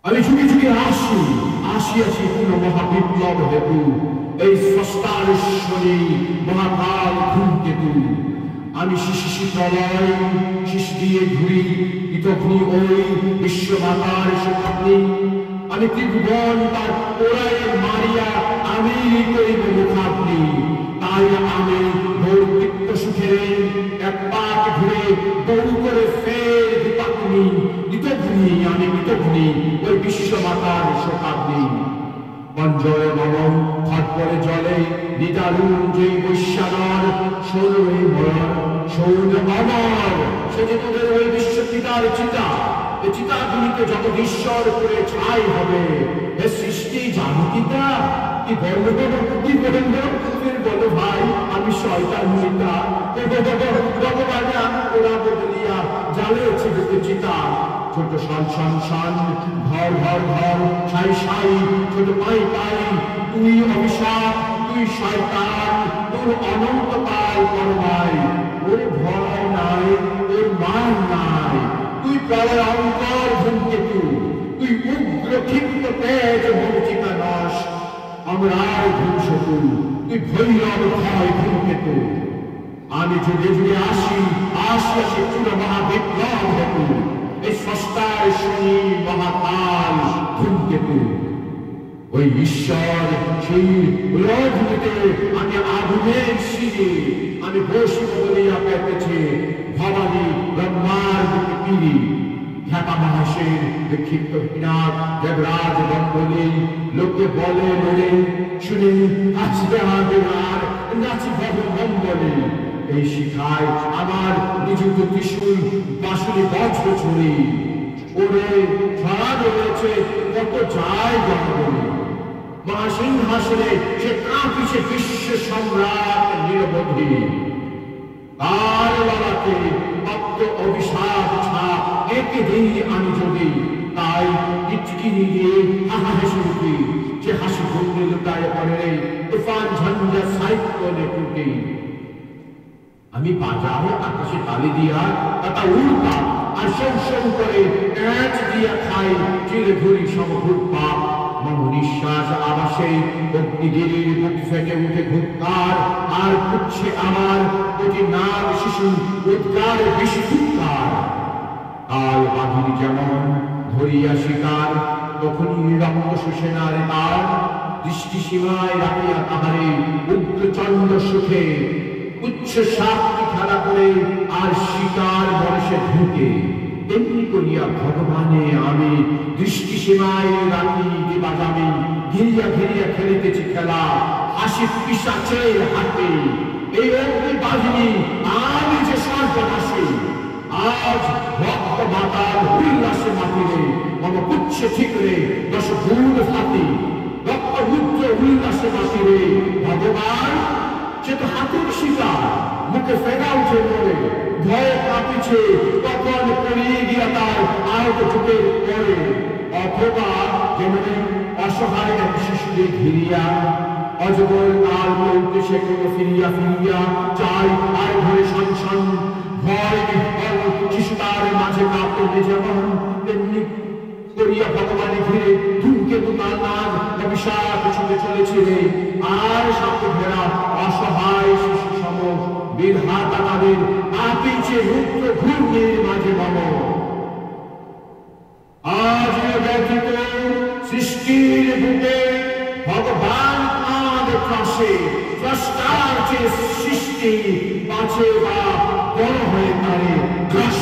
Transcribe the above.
আমি যুগে যুগে আসিয়াছি কোন মহাবিপ্লব হেতু, এই স্রষ্টার শনি মহাকাল ধূমকেতু। আমি শিশি প্রলয় শিশ দিয়ে ঘুরি ইতগ্নি ওই বিশ্বমাতার শতাব্দী। আমি ত্রিভুবন তার পোড়ায় মারিয়া আমি করিব মুখাগ্নি। তাই আমি ভোর তৃপ্ত সুখের এক পাক ঘুরে দৌড় করে ফের বিপাগ্নি ইতগ্নি। আমি ইতগ্নি ওই বিশ্বমাতার শতাব্দী। মঞ্জয় মম খটপরে জলে নিদারুণ যে বৈশ্যানর শোন মরণ শোন অমর। সে যে তোদের ওই বিশ্ব পিতার চিতা, এই চিতাগুলিতে জগদীশ্বর করে ছাই হবে। হে সৃষ্টি জানো পিতা কি বলব কি বলব, ফের বলো ভাই আমি শয়তান চিতা। ভগবানে আমি ওরা বদলিয়া জ্বালেছি বুকে চিতা। ছোট সন সন সন ঘর ঘর ঘর সাই সাই ছোট পাই পাই। তুই অভিশাপ তুই শয়তান, তোর অনন্ত পাই পরমাই। ওর ভয় নাই ওর মান নাই, তুই প্রলয় অঙ্কর ধূমকেতু। তুই উগ্র ক্ষিপ্ত তেজ মরিচিকা নস, আমরাই ধূমসেতু। তুই ভৈরব ভয় ধূমকেতু। আমি যুগে যুগে আসিয়াছি চূড় মহাবিপ্লব হেতু, এই স্রষ্টার শনি মহাকাল ধূমকেতু। ওই ঈশ্বর সেই রথনীতে আমি আগুনের শিরে আমি বসি বলিয়া পেতেছি ভবানী ব্রহ্মার বুকে পিড়ি। ঢাকা মহাশের বিক্ষিপ্ত বিনাদ দেবরাজ বন্দলী লোকে বলে বলে শুনে আসবে আমাদের আর নাচি ভব মঙ্গলে। এই শিখায় আমার নিযুক্ত ত্রিশূল বাঁশুরি বজ্র ছুরি। ওরে ছড়া রয়েছে কত যায় জঙ্গলে। মহাসিংহাসনে সে কাঁপিছে বিশ্ব সম্রাট নিরবধি। তার বাবাকে ভক্ত অভিশাপ ছাপ একে দিই আমি যদি। তাই ইচকিনি দিয়ে হাহা হেসে উঠি, যে হাসি ঘুমে লুটায় পড়ে তুফান ঝঞ্ঝা সাইক্লোনে টুটি। আমি বাজারে আকাশে তালি দিয়া তা উড়তাম আর সৌ সৌ করে প্যাঁচ দিয়া খাই চিরে ধরি সমভূত পাপ। মম নিঃশ্বাস আবাসে অগ্নিগিরির বুক ফেটে উঠে ঘুৎকার, আর উঠছে আমার প্রতি নাগ শিশু উদ্গার বিশুদ্ধার। কাল বাঘিনী যেমন ধরিয়া শিকার, তখনই রক্ত সুসেনার তার দৃষ্টি সীমায় রাখিয়া তাহারে উগ্র চন্দ্র সুখে উচ্চ সাপটি খেলা করে আর শিকার বয়সে ঢুকে। তেমনি করিয়া ভগবানে আমি দৃষ্টি সীমায় রাখি দিবাজামি ঘিরিয়া ঘিরিয়া খেলিতেছি খেলা হাসি পিশাচের হাতে। এই অগ্নি বাহিনী আমি যে সর্বনাশী, আজ ভক্ত মাতার উল্লাসে মাতিরে মম পুচ্ছে ঠিকরে দশ ভুল হাতি। রক্ত রুদ্র উল্লাসে মাতিরে ভগবান সে তো হাতের শিকার, মুখে ফেরা উঠে পড়ে ভয়ে কাঁপিছে তখন পড়িয়ে গিয়া তার আহত চোখের পরে। অথবা যেমনি অসহায় এক শিশুকে ঘিরিয়া অজগর কাল বলতে সে কোনো ফিরিয়া ফিরিয়া চাই আর ঘরে সনসন ভয় বিহ্বল শিশু তার মাঝে কাঁপতে যেমন, তেমনি করিয়া ভগবানে ঘিরে ধূমকেতু তার নাম অভিশাপ ছুটে চলেছে। আর সাপ ঘেরা অসহায় শিশু সম বিধাতা তাদের কাঁপিছে রুদ্র ঘূর্ণির মাঝে মম। আজ ব্যথিত সৃষ্টির বুকে ভগবান আমাদের পাশে, স্রষ্টার যে সৃষ্টি পাছে বা বড় হয়ে তারে গ্রাস